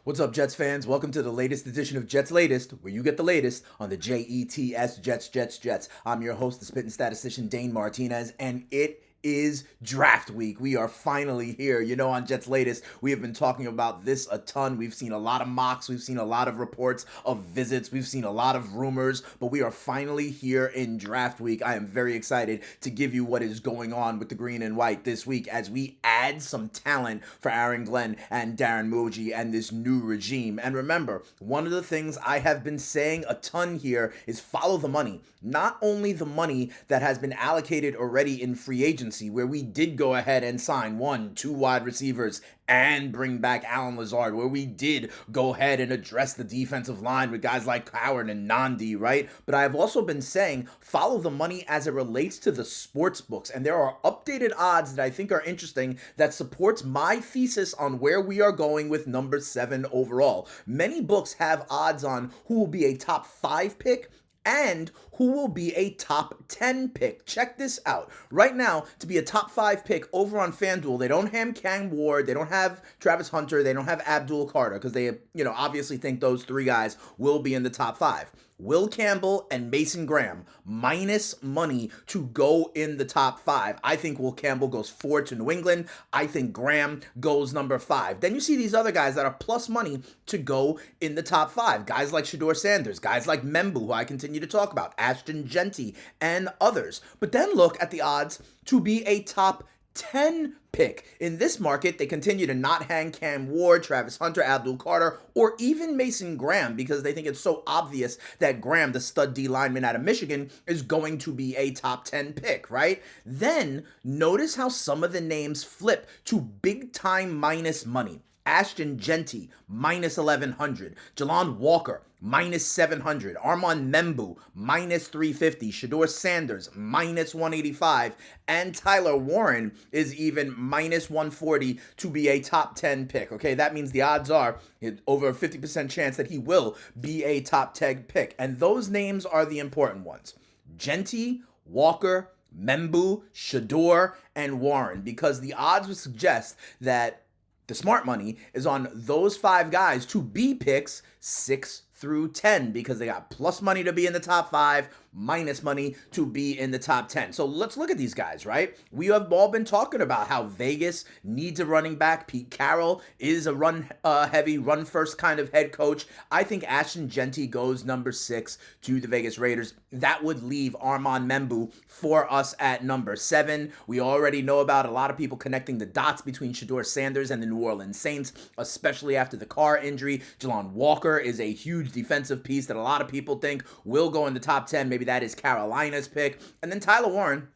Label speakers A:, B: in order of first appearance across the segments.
A: What's up, Jets fans? Welcome to the latest edition of Jets Latest, where you get the latest on the Jets, Jets. I'm your host, the spitting statistician, Dane Martinez, and it is draft week. We are finally here. You know, on Jets Latest, we have been talking about this a ton. We've seen a lot of mocks. We've seen a lot of reports of visits. We've seen a lot of rumors, but we are finally here in draft week. I am very excited to give you what is going on with the green and white this week as we add some talent for Aaron Glenn and Darren Moji and this new regime. And remember, one of the things I have been saying a ton here is follow the money. Not only the money that has been allocated already in free agency, where we did go ahead and sign 1, 2 wide receivers and bring back Alan Lazard, where we did go ahead and address the defensive line with guys like Howard and Nandi, right? But I've also been saying follow the money as it relates to the sports books. And there are updated odds that I think are interesting that supports my thesis on where we are going with number 7 overall. Many books have odds on who will be a top 5 pick and who will be a top 10 pick. Check this out. Right now, to be a top 5 pick over on FanDuel, they don't have Cam Ward, they don't have Travis Hunter, they don't have Abdul Carter, because they, obviously think those 3 guys will be in the top 5. Will Campbell and Mason Graham minus money to go in the top 5. I think Will Campbell goes 4 to New England. I think Graham goes number 5. Then you see these other guys that are plus money to go in the top 5. Guys like Shedeur Sanders, guys like Membu, who I continue to talk about, Ashton Genty, and others. But then look at the odds to be a top 10 pick. In this market, they continue to not hang Cam Ward, Travis Hunter, Abdul Carter, or even Mason Graham because they think it's so obvious that Graham, the stud D lineman out of Michigan, is going to be a top 10 pick, right? Then notice how some of the names flip to big time minus money. Ashton Genty, minus 1,100. Jalon Walker, minus 700. Armand Membu, minus 350. Shedeur Sanders, minus 185. And Tyler Warren is even minus 140 to be a top 10 pick. Okay, that means the odds are over a 50% chance that he will be a top 10 pick. And those names are the important ones. Genty, Walker, Membu, Shedeur, and Warren, because the odds would suggest that the smart money is on those 5 guys to be picks 6 through 10 because they got plus money to be in the top 5, minus money to be in the top 10. So let's look at these guys, right? We have all been talking about how Vegas needs a running back. Pete Carroll is a run-heavy, run-first kind of head coach. I think Ashton Genty goes number 6 to the Vegas Raiders. That would leave Armand Membu for us at number 7. We already know about a lot of people connecting the dots between Shedeur Sanders and the New Orleans Saints, especially after the Carr injury. Jalon Walker is a huge defensive piece that a lot of people think will go in the top 10. Maybe that is Carolina's pick. And then Tyler Warren,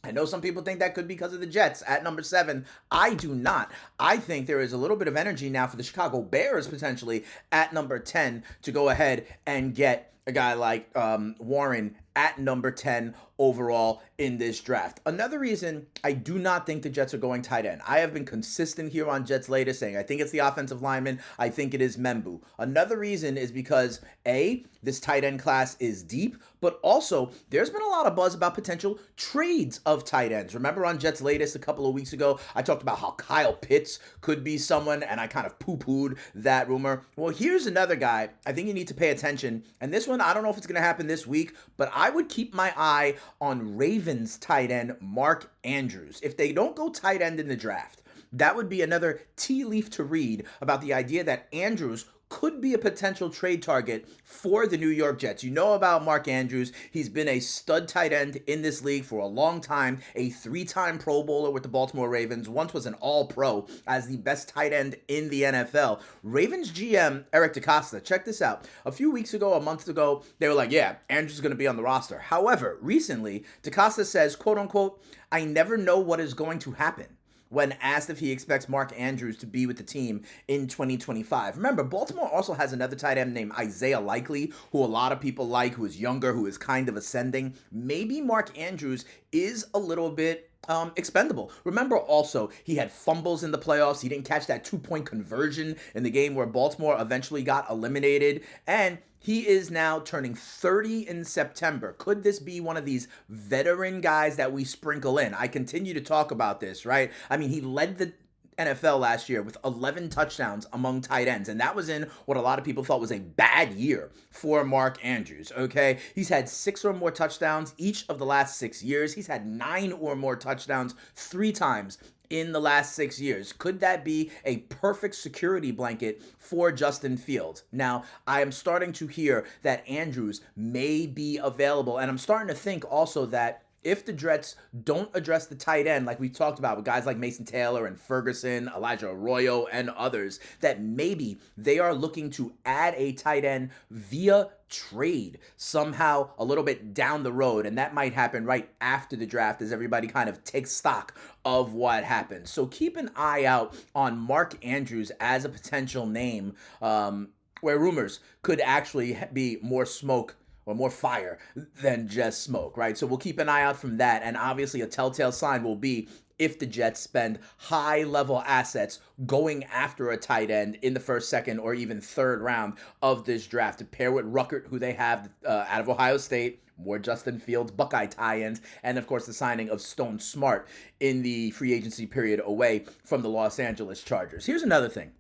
A: I know some people think that could be because of the Jets at number 7. I do not. I think there is a little bit of energy now for the Chicago Bears potentially at number 10 to go ahead and get a guy like Warren at number 10 overall in this draft. Another reason I do not think the Jets are going tight end. I have been consistent here on Jets Latest saying I think it's the offensive lineman. I think it is Membu. Another reason is because A, this tight end class is deep, but also there's been a lot of buzz about potential trades of tight ends. Remember on Jets Latest a couple of weeks ago, I talked about how Kyle Pitts could be someone, and I kind of poo-pooed that rumor. Well, here's another guy I think you need to pay attention, and this one, I don't know if it's going to happen this week, but I would keep my eye on Ravens tight end Mark Andrews. If they don't go tight end in the draft, that would be another tea leaf to read about the idea that Andrews could be a potential trade target for the New York Jets. You know about Mark Andrews. He's been a stud tight end in this league for a long time, a 3-time Pro Bowler with the Baltimore Ravens, once was an All-Pro as the best tight end in the NFL. Ravens GM Eric DeCosta, check this out. A few weeks ago, a month ago, they were like, yeah, Andrews is going to be on the roster. However, recently, DeCosta says, quote unquote, I never know what is going to happen, when asked if he expects Mark Andrews to be with the team in 2025. Remember, Baltimore also has another tight end named Isaiah Likely, who a lot of people like, who is younger, who is kind of ascending. Maybe Mark Andrews is a little bit expendable. Remember also, he had fumbles in the playoffs. He didn't catch that 2-point conversion in the game where Baltimore eventually got eliminated. And he is now turning 30 in September. Could this be one of these veteran guys that we sprinkle in? I continue to talk about this, right? I mean, he led the NFL last year with 11 touchdowns among tight ends. And that was in what a lot of people thought was a bad year for Mark Andrews, okay? He's had 6 or more touchdowns each of the last 6 years. He's had 9 or more touchdowns 3 times in the last 6 years. Could that be a perfect security blanket for Justin Fields? Now, I am starting to hear that Andrews may be available, and I'm starting to think also that if the Jets don't address the tight end, like we talked about with guys like Mason Taylor and Ferguson, Elijah Arroyo, and others, that maybe they are looking to add a tight end via trade somehow a little bit down the road. And that might happen right after the draft as everybody kind of takes stock of what happened. So keep an eye out on Mark Andrews as a potential name where rumors could actually be more smoke or more fire than just smoke, right? So we'll keep an eye out from that. And obviously a telltale sign will be if the Jets spend high-level assets going after a tight end in the first, second, or even third round of this draft to pair with Ruckert, who they have out of Ohio State, more Justin Fields, Buckeye tie-ins, and of course the signing of Stone Smart in the free agency period away from the Los Angeles Chargers. Here's another thing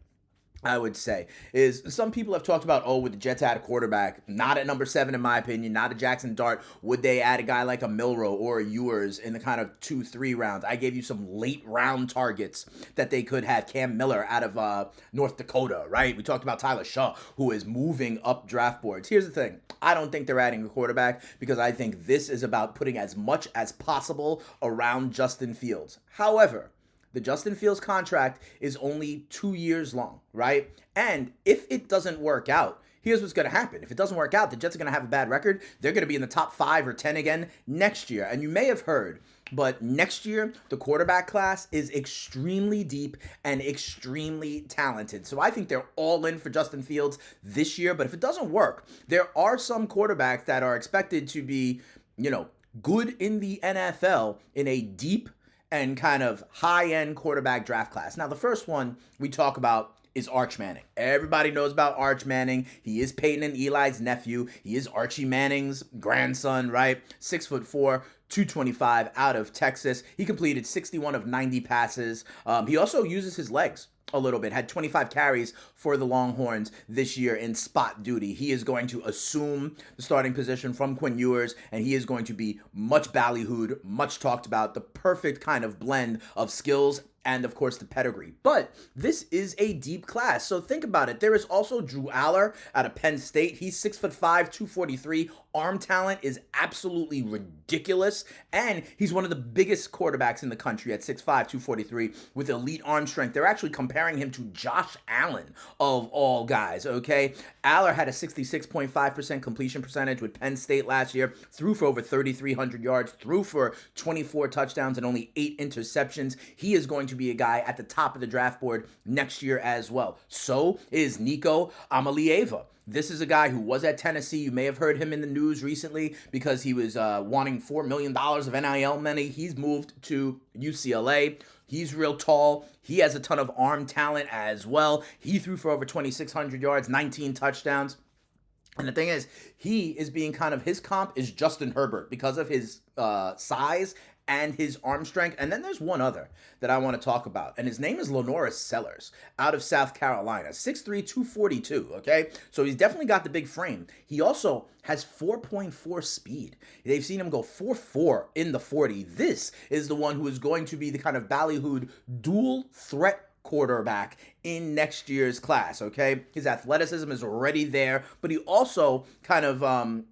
A: I would say is some people have talked about, would the Jets add a quarterback? Not at number 7, in my opinion, not a Jackson Dart. Would they add a guy like a Milroe or a Ewers in the kind of 2-3 rounds? I gave you some late round targets that they could have. Cam Miller out of North Dakota, right? We talked about Tyler Shaw, who is moving up draft boards. Here's the thing. I don't think they're adding a quarterback because I think this is about putting as much as possible around Justin Fields. However, the Justin Fields contract is only 2 years long, right? And if it doesn't work out, here's what's going to happen. If it doesn't work out, the Jets are going to have a bad record. They're going to be in the top 5 or 10 again next year. And you may have heard, but next year, the quarterback class is extremely deep and extremely talented. So I think they're all in for Justin Fields this year. But if it doesn't work, there are some quarterbacks that are expected to be, good in the NFL in a deep and kind of high-end quarterback draft class. Now, the first one we talk about is Arch Manning. Everybody knows about Arch Manning. He is Peyton and Eli's nephew. He is Archie Manning's grandson, right? 6'4", 225 out of Texas. He completed 61 of 90 passes. He also uses his legs a little bit, had 25 carries for the Longhorns this year in spot duty. He is going to assume the starting position from Quinn Ewers, and he is going to be much ballyhooed, much talked about, the perfect kind of blend of skills and, of course, the pedigree. But this is a deep class, so think about it. There is also Drew Aller out of Penn State. He's 6'5", 243. Arm talent is absolutely ridiculous, and he's one of the biggest quarterbacks in the country at 6'5", 243 with elite arm strength. They're actually comparing him to Josh Allen of all guys, okay? Aller had a 66.5% completion percentage with Penn State last year, threw for over 3,300 yards, threw for 24 touchdowns and only 8 interceptions. He is going to be a guy at the top of the draft board next year as well. So is Nico Amalieva. This is a guy who was at Tennessee. You may have heard him in the news recently because he was wanting $4 million of NIL money. He's moved to UCLA. He's real tall. He has a ton of arm talent as well. He threw for over 2,600 yards, 19 touchdowns. And the thing is, he is being his comp is Justin Herbert because of his size and his arm strength. And then there's one other that I want to talk about, and his name is Lenoris Sellers out of South Carolina, 6'3", 242, okay? So he's definitely got the big frame. He also has 4.4 speed. They've seen him go 4.4 in the 40. This is the one who is going to be the kind of ballyhooed dual threat quarterback in next year's class, okay? His athleticism is already there, but he also kind of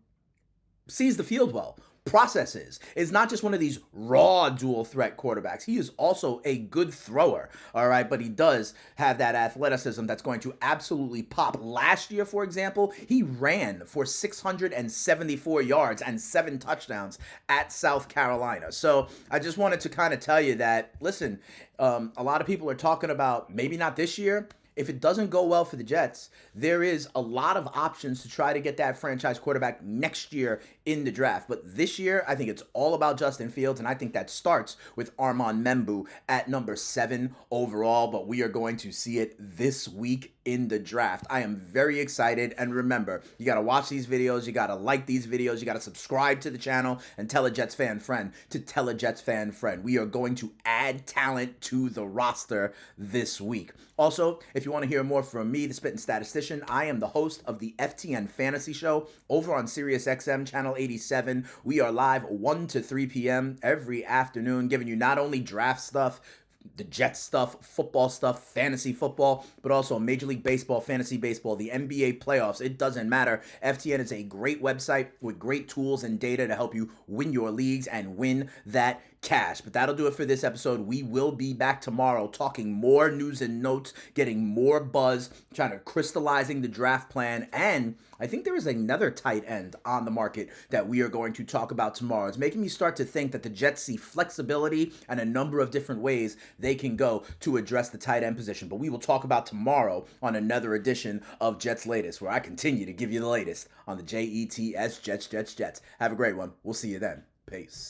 A: sees the field well. Processes is not just one of these raw dual threat quarterbacks. He is also a good thrower, all right, but he does have that athleticism that's going to absolutely pop. Last year, for example, he ran for 674 yards and 7 touchdowns at South Carolina. So I just wanted to kind of tell you that, listen, a lot of people are talking about maybe not this year, if it doesn't go well for the Jets, there is a lot of options to try to get that franchise quarterback next year in the draft. But this year, I think it's all about Justin Fields, and I think that starts with Armand Membu at number 7 overall. But we are going to see it this week in the draft. I am very excited, and remember, you got to watch these videos, you got to like these videos, you got to subscribe to the channel, and tell a Jets fan friend to tell a Jets fan friend. We are going to add talent to the roster this week. Also, if you want to hear more from me, the Spittin' Statistician, I am the host of the FTN Fantasy Show over on SiriusXM Channel 87. We are live 1 to 3 p.m. every afternoon, giving you not only draft stuff, the Jets stuff, football stuff, fantasy football, but also Major League Baseball, fantasy baseball, the NBA playoffs. It doesn't matter. FTN is a great website with great tools and data to help you win your leagues and win that cash. But that'll do it for this episode. We will be back tomorrow talking more news and notes, getting more buzz, trying to crystallizing the draft plan, and I think there is another tight end on the market that we are going to talk about tomorrow. It's making me start to think that the Jets see flexibility and a number of different ways they can go to address the tight end position. But we will talk about tomorrow on another edition of Jets Latest, where I continue to give you the latest on the Jets, Jets. Have a great one. We'll see you then. Peace.